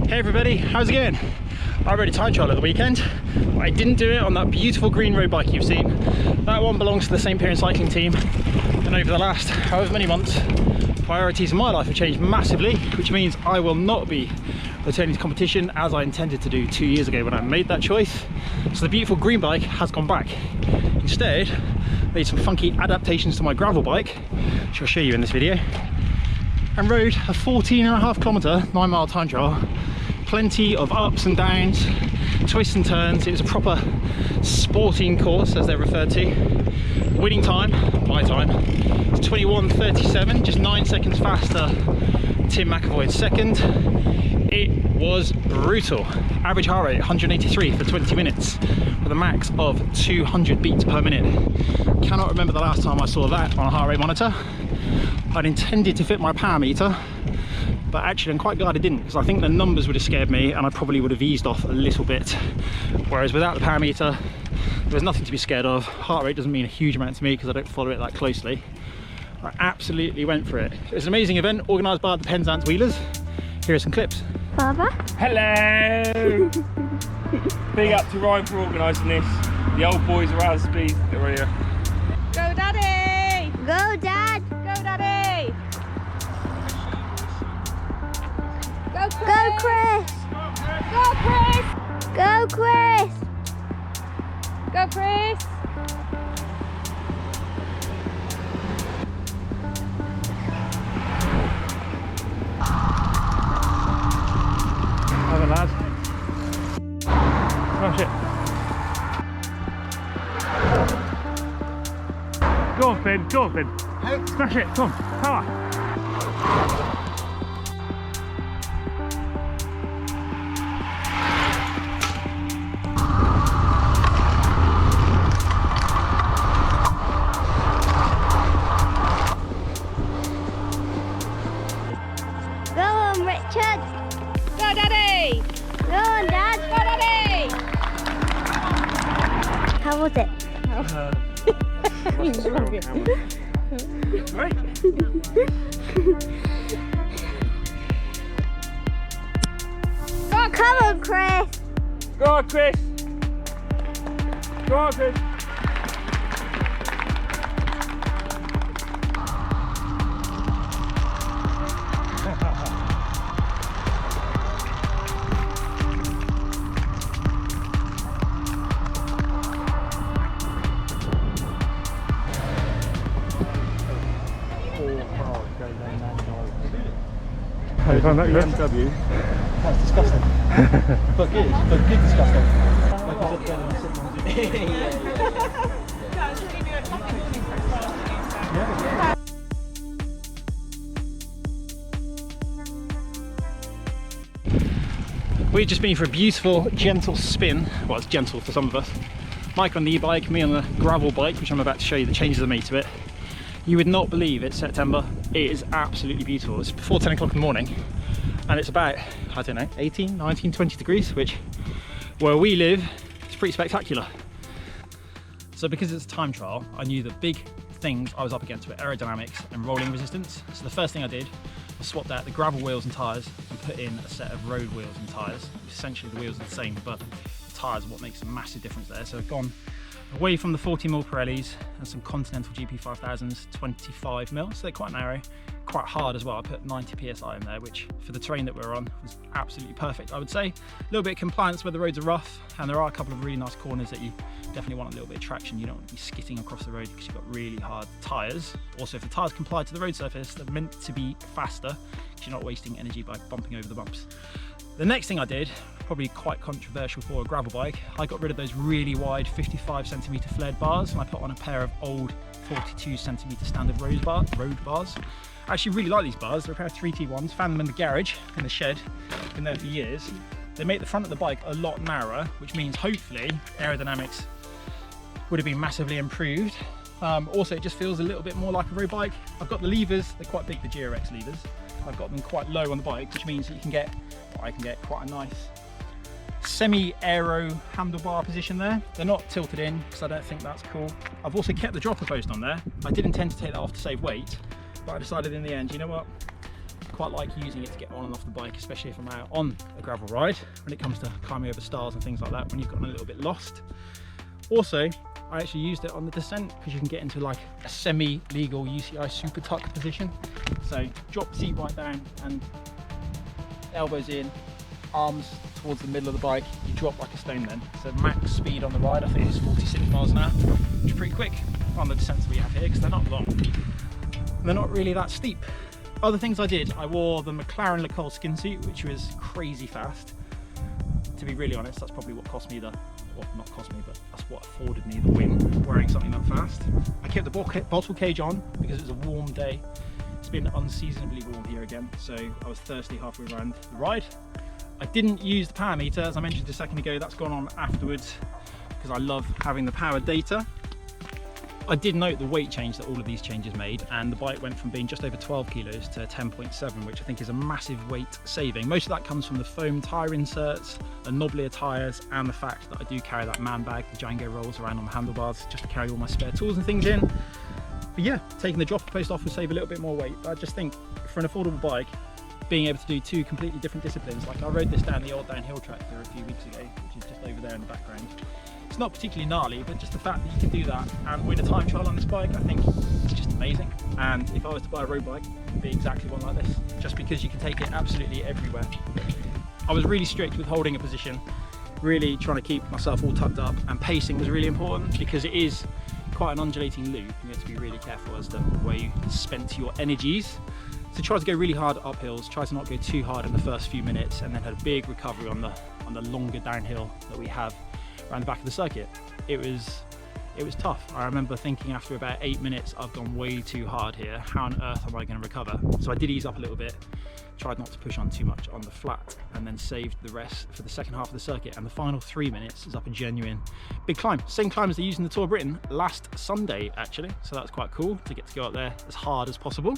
Hey everybody, how's it going? I rode a time trial at the weekend. I didn't do it on that beautiful green road bike you've seen. That one belongs to the St. Piran cycling team, and over the last however many months, priorities in my life have changed massively, which means I will not be returning to competition as I intended to do 2 years ago when I made that choice. So the beautiful green bike has gone back. Instead, I made some funky adaptations to my gravel bike, which I'll show you in this video, and rode a 14.5 kilometre 9-mile time trial. Plenty of ups and downs, twists and turns. It was a proper sporting course, as they're referred to. Winning time, my time, is 21:37, just 9 seconds faster than Tim McAvoy's second. It was brutal. Average heart rate 183 for 20 minutes with a max of 200 beats per minute. Cannot remember the last time I saw that on a heart rate monitor. I'd intended to fit my power meter, but actually I'm quite glad I didn't, because I think the numbers would have scared me and I probably would have eased off a little bit. Whereas without the power meter, there was nothing to be scared of. Heart rate doesn't mean a huge amount to me because I don't follow it that closely. I absolutely went for it. It was an amazing event organised by the Penzance Wheelers. Here are some clips. Father? Hello! Big up to Ryan for organising this. The old boys are out of speed. They're here. Go Daddy! Go Dad! Go Daddy! Go Chris! Go Chris! Go Chris! Go Chris! Have it, lads. Smash it. Go on, Finn. Go on, Finn. Smash it. Come on. Power. Go on, Richard! Go Daddy! Go on, Dad! Go Daddy! How was it? Right. Come on, Chris! Go on, Chris! Go on, Chris! How you find that, Chris? BMW. That's disgusting. But good disgusting. Like I said, better than sitting We've just been for a beautiful, gentle spin. Well, it's gentle for some of us. Mike on the e-bike, me on the gravel bike, which I'm about to show you the changes I made to it. You would not believe it's September. It is absolutely beautiful. It's before 10 o'clock in the morning and it's about, I don't know, 18, 19, 20 degrees, which where we live, it's pretty spectacular. So because it's a time trial, I knew the big things I was up against were aerodynamics and rolling resistance. So the first thing I did was swapped out the gravel wheels and tyres and put in a set of road wheels and tyres. Essentially the wheels are the same, but the tyres are what makes a massive difference there. So I've gone away from the 40mm Pirellis and some Continental GP5000s, 25mm, so they're quite narrow, quite hard as well. I put 90 psi in there, which for the terrain that we're on was absolutely perfect, I would say. A little bit of compliance where the roads are rough, and there are a couple of really nice corners that you definitely want a little bit of traction. You don't want to be skitting across the road because you've got really hard tyres. Also, if the tyres comply to the road surface, they're meant to be faster because you're not wasting energy by bumping over the bumps. The next thing I did, probably quite controversial for a gravel bike, I got rid of those really wide 55cm flared bars and I put on a pair of old 42cm standard road bars. I actually really like these bars. They're a pair of 3T1s, found them in the garage, in the shed, been there for years. They make the front of the bike a lot narrower, which means hopefully aerodynamics would have been massively improved. Also, it just feels a little bit more like a road bike. I've got the levers, they're quite big, the GRX levers. I've got them quite low on the bike, which means that you can get, well, I can get quite a nice semi-aero handlebar position there. They're not tilted in because I don't think that's cool. I've also kept the dropper post on there. I did intend to take that off to save weight, but I decided in the end, you know what? quite like using it to get on and off the bike, especially if I'm out on a gravel ride, when it comes to climbing over stars and things like that, when you've gotten a little bit lost. Also, I actually used it on the descent because you can get into like a semi-legal UCI super tuck position. So drop the seat right down and elbows in, arms towards the middle of the bike, you drop like a stone then. So max speed on the ride, I think it's 46 miles an hour, which is pretty quick on the descents we have here because they're not long. They're not really that steep. Other things I did, I wore the McLaren Lecole skin suit, which was crazy fast. To be really honest, that's probably what cost me the, well, not cost me, but that's what afforded me the win, wearing something that fast. I kept the bottle cage on because it was a warm day. It's been unseasonably warm here again, so I was thirsty halfway around the ride. I didn't use the power meter, as I mentioned a second ago, that's gone on afterwards because I love having the power data. I did note the weight change that all of these changes made, and the bike went from being just over 12 kilos to 10.7, which I think is a massive weight saving. Most of that comes from the foam tyre inserts, the knobblier tyres, and the fact that I do carry that man bag, the Django rolls around on the handlebars, just to carry all my spare tools and things in. But yeah, taking the dropper post off will save a little bit more weight, but I just think for an affordable bike, being able to do two completely different disciplines, like I rode this down the old downhill track here a few weeks ago, which is just over there in the background. It's not particularly gnarly, but just the fact that you can do that and win a time trial on this bike, I think it's just amazing. And if I was to buy a road bike, it'd be exactly one like this, just because you can take it absolutely everywhere. I was really strict with holding a position, really trying to keep myself all tucked up, and pacing was really important because it is quite an undulating loop. You have to be really careful as to where you spent your energies. So try to go really hard up hills, try to not go too hard in the first few minutes, and then had a big recovery on the longer downhill that we have around the back of the circuit. It was tough. I remember thinking after about 8 minutes, I've gone way too hard here. How on earth am I going to recover? So I did ease up a little bit, tried not to push on too much on the flat, and then saved the rest for the second half of the circuit. And the final 3 minutes is up a genuine big climb. Same climb as they used in the Tour of Britain last Sunday, actually. So that's quite cool to get to go up there as hard as possible.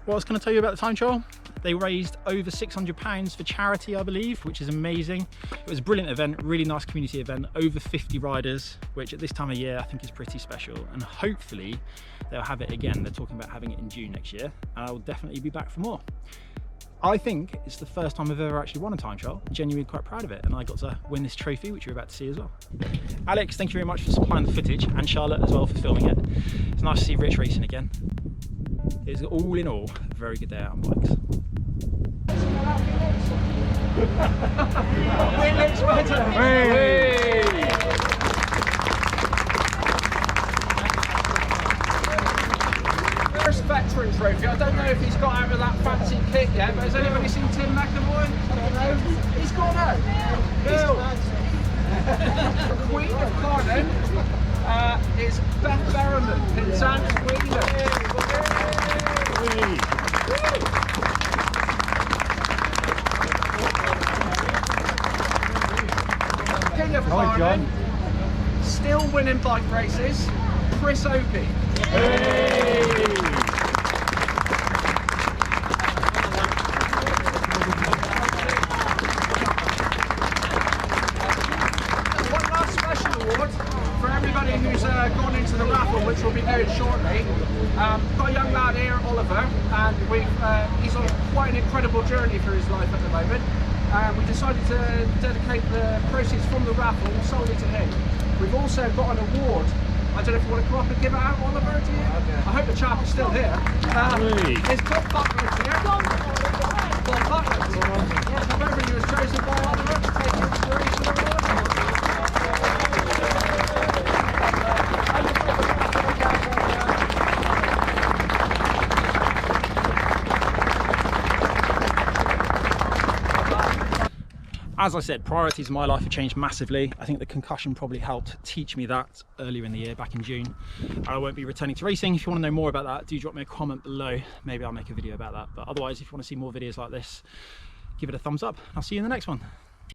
What I was going to tell you about the time trial, they raised over £600 for charity, I believe, which is amazing. It was a brilliant event, really nice community event, over 50 riders, which at this time of year I think is pretty special, and hopefully they'll have it again. They're talking about having it in June next year, and I will definitely be back for more. I think it's the first time I've ever actually won a time trial. I'm genuinely quite proud of it, and I got to win this trophy, which you're about to see as well. Alex, thank you very much for supplying the footage, and Charlotte as well for filming it. It's nice to see Rich racing again. It's all in all a very good day out on bikes. First veteran trophy. I don't know if he's got out of that fancy kit yet, but has anybody seen Tim McAvoy? He's gone out. The Queen of Carden is Beth Berriman, Penzance Wheelers. King of Carden, still winning bike races, Chris Opie. One last special award for everybody who's gone into the raffle, which will be aired shortly. Got a young lad here, Oliver, and he's on quite an incredible journey through his life at the moment. We decided to dedicate the proceeds from the raffle solely to him. We've also got an award. I don't know if you want to come up and give it out, Oliver, do you? Okay. I hope the chap is still here. It's Bob Buckland here. Bob Buckland. I remember he was chosen by Oliver to take the inspiration award. As I said, priorities in my life have changed massively. I think the concussion probably helped teach me that earlier in the year, back in June. I won't be returning to racing. If you want to know more about that, do drop me a comment below. Maybe I'll make a video about that. But otherwise, if you want to see more videos like this, give it a thumbs up. I'll see you in the next one.